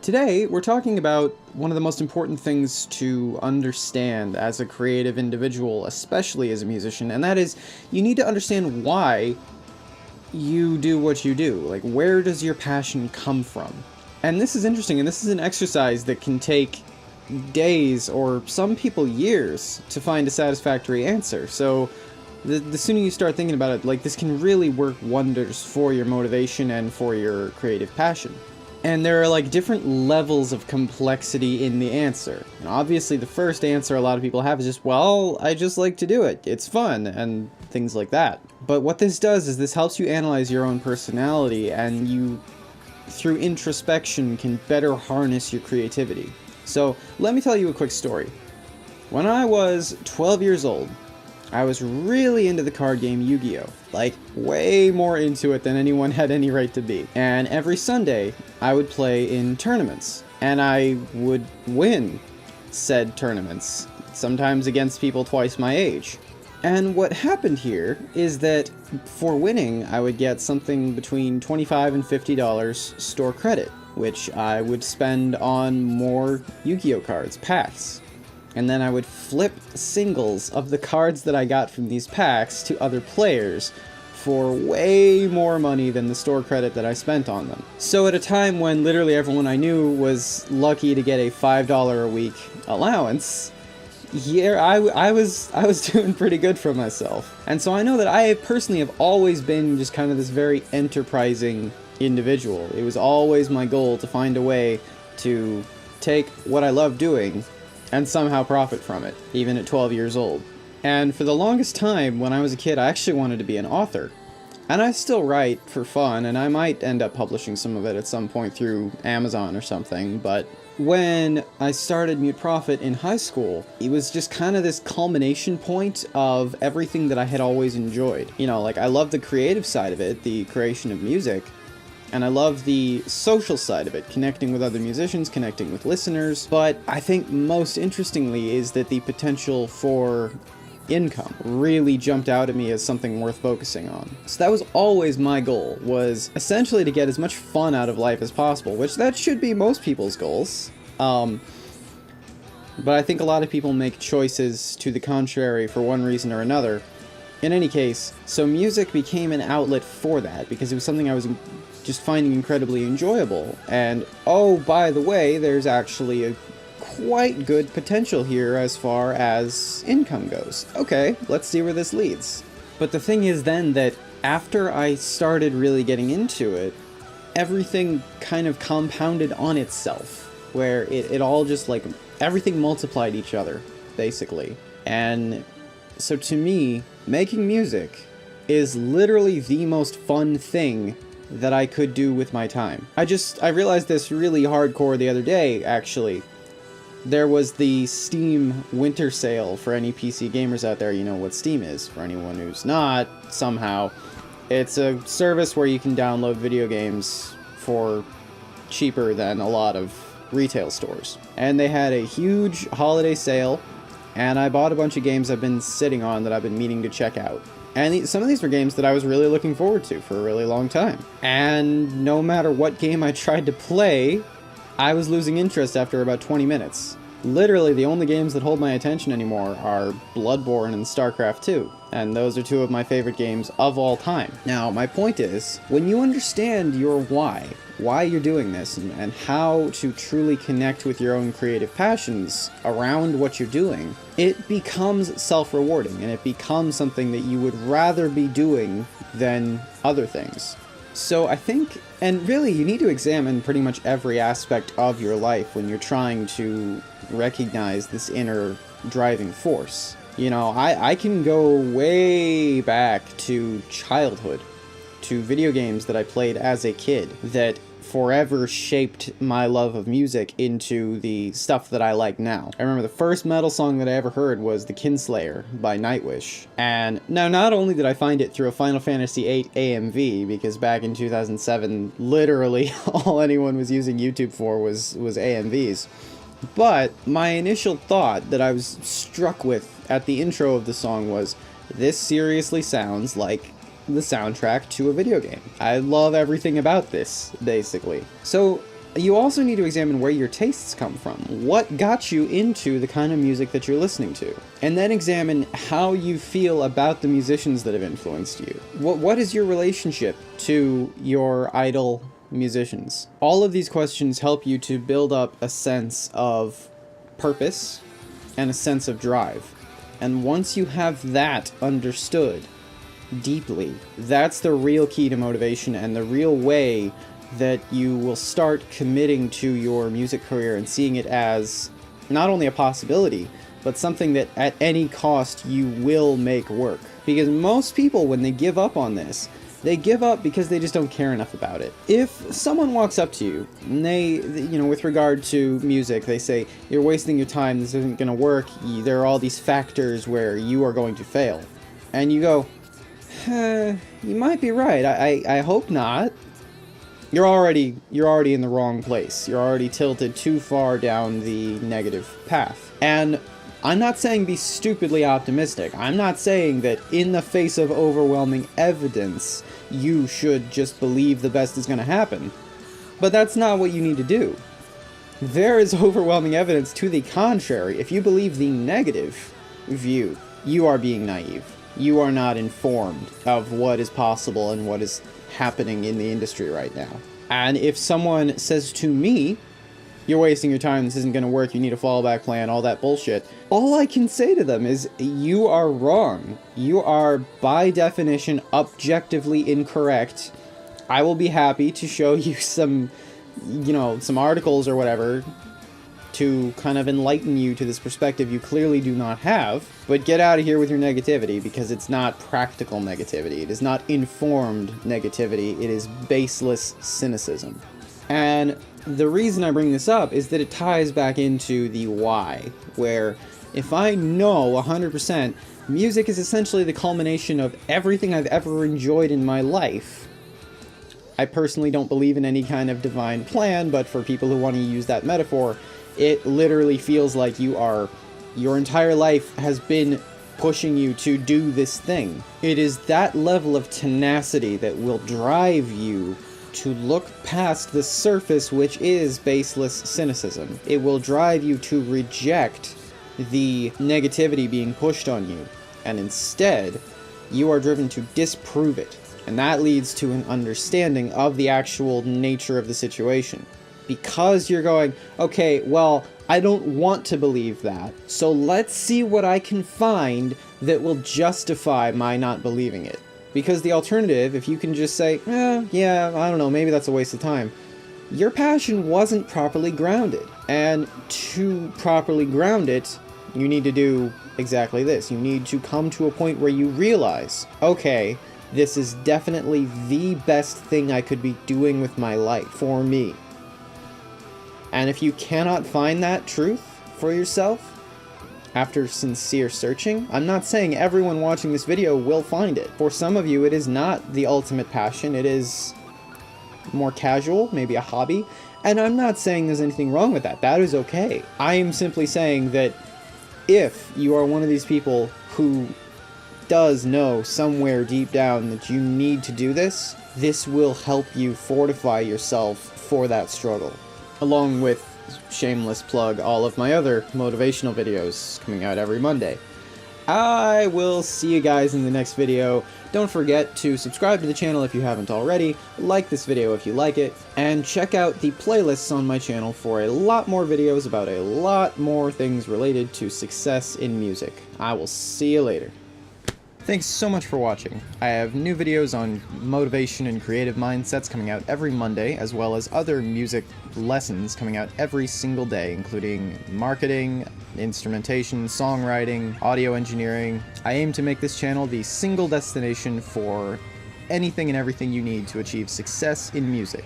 Today, we're talking about one of the most important things to understand as a creative individual, especially as a musician, and that is, you need to understand why you do what you do. Like, where does your passion come from? And this is interesting, and this is an exercise that can take days, or some people years, to find a satisfactory answer. So, the sooner you start thinking about it, like, this can really work wonders for your motivation and for your creative passion. And there are like different levels of complexity in the answer. And obviously the first answer a lot of people have is just, well, I just like to do it. It's fun, and things like that. But what this does is this helps you analyze your own personality, and you, through introspection, can better harness your creativity. So let me tell you a quick story. When I was 12 years old, I was really into the card game Yu-Gi-Oh! Like, way more into it than anyone had any right to be. And every Sunday, I would play in tournaments. And I would win said tournaments, sometimes against people twice my age. And what happened here is that for winning, I would get something between $25 and $50 store credit, which I would spend on more Yu-Gi-Oh! Cards, packs. And then I would flip singles of the cards that I got from these packs to other players for way more money than the store credit that I spent on them. So at a time when literally everyone I knew was lucky to get a $5 a week allowance, yeah, I was doing pretty good for myself. And so I know that I personally have always been just kind of this very enterprising individual. It was always my goal to find a way to take what I love doing and somehow profit from it, even at 12 years old. And for the longest time, when I was a kid, I actually wanted to be an author. And I still write for fun, and I might end up publishing some of it at some point through Amazon or something, but when I started Mute Prophet in high school, it was just kind of this culmination point of everything that I had always enjoyed. You know, like, I love the creative side of it, the creation of music, and I love the social side of it, connecting with other musicians, connecting with listeners, but I think most interestingly is that the potential for income really jumped out at me as something worth focusing on. So that was always my goal, was essentially to get as much fun out of life as possible, which that should be most people's goals. But I think a lot of people make choices to the contrary for one reason or another. In any case, so music became an outlet for that, because it was something I was just finding incredibly enjoyable. And oh, by the way, there's actually a quite good potential here as far as income goes. Okay, let's see where this leads. But the thing is then that after I started really getting into it, everything kind of compounded on itself, where it all just like, everything multiplied each other, basically. And so to me, making music is literally the most fun thing that I could do with my time. I realized this really hardcore the other day, actually. There was the Steam winter sale for any PC gamers out there. You know what Steam is. For anyone who's not, somehow, it's a service where you can download video games for cheaper than a lot of retail stores. And they had a huge holiday sale, and I bought a bunch of games I've been sitting on that I've been meaning to check out. And some of these were games that I was really looking forward to for a really long time. And no matter what game I tried to play, I was losing interest after about 20 minutes. Literally, the only games that hold my attention anymore are Bloodborne and StarCraft 2. And those are two of my favorite games of all time. Now, my point is, when you understand your why you're doing this, and how to truly connect with your own creative passions around what you're doing, it becomes self-rewarding, and it becomes something that you would rather be doing than other things. So I think, and really you need to examine pretty much every aspect of your life when you're trying to recognize this inner driving force. You know, I can go way back to childhood, to video games that I played as a kid that forever shaped my love of music into the stuff that I like now. I remember the first metal song that I ever heard was The Kinslayer by Nightwish. And now, not only did I find it through a Final Fantasy VIII AMV, because back in 2007, literally all anyone was using YouTube for was AMVs, but my initial thought that I was struck with at the intro of the song was, this seriously sounds like the soundtrack to a video game. I love everything about this, basically. So you also need to examine where your tastes come from. What got you into the kind of music that you're listening to? And then examine how you feel about the musicians that have influenced you. What is your relationship to your idol musicians? All of these questions help you to build up a sense of purpose and a sense of drive. And once you have that understood deeply, that's the real key to motivation and the real way that you will start committing to your music career and seeing it as not only a possibility, but something that at any cost you will make work. Because most people, when they give up on this, they give up because they just don't care enough about it. If someone walks up to you and they, with regard to music, they say, you're wasting your time, this isn't gonna work, there are all these factors where you are going to fail. And you go, you might be right, I hope not. You're already in the wrong place. You're already tilted too far down the negative path. And I'm not saying be stupidly optimistic. I'm not saying that in the face of overwhelming evidence, you should just believe the best is going to happen. But that's not what you need to do. There is overwhelming evidence to the contrary. If you believe the negative view, you are being naive. You are not informed of what is possible and what is happening in the industry right now. And if someone says to me, you're wasting your time, this isn't going to work, you need a fallback plan, all that bullshit, all I can say to them is, you are wrong. You are, by definition, objectively incorrect. I will be happy to show you some articles or whatever to kind of enlighten you to this perspective you clearly do not have, but get out of here with your negativity, because it's not practical negativity. It is not informed negativity. It is baseless cynicism. And the reason I bring this up is that it ties back into the why, where if I know 100% music is essentially the culmination of everything I've ever enjoyed in my life. I personally don't believe in any kind of divine plan, but for people who want to use that metaphor, it literally feels like your entire life has been pushing you to do this thing. It is that level of tenacity that will drive you to look past the surface, which is baseless cynicism. It will drive you to reject the negativity being pushed on you, and instead, you are driven to disprove it. And that leads to an understanding of the actual nature of the situation. Because you're going, okay, well, I don't want to believe that, so let's see what I can find that will justify my not believing it. Because the alternative, if you can just say, yeah, I don't know, maybe that's a waste of time, your passion wasn't properly grounded. And to properly ground it, you need to do exactly this. You need to come to a point where you realize, okay, this is definitely the best thing I could be doing with my life, for me. And if you cannot find that truth for yourself, after sincere searching, I'm not saying everyone watching this video will find it. For some of you, it is not the ultimate passion, it is more casual, maybe a hobby, and I'm not saying there's anything wrong with that. That is okay. I am simply saying that if you are one of these people who does know somewhere deep down that you need to do this, this will help you fortify yourself for that struggle. Along with, shameless plug, all of my other motivational videos coming out every Monday. I will see you guys in the next video. Don't forget to subscribe to the channel if you haven't already, like this video if you like it, and check out the playlists on my channel for a lot more videos about a lot more things related to success in music. I will see you later. Thanks so much for watching. I have new videos on motivation and creative mindsets coming out every Monday, as well as other music lessons coming out every single day, including marketing, instrumentation, songwriting, audio engineering. I aim to make this channel the single destination for anything and everything you need to achieve success in music.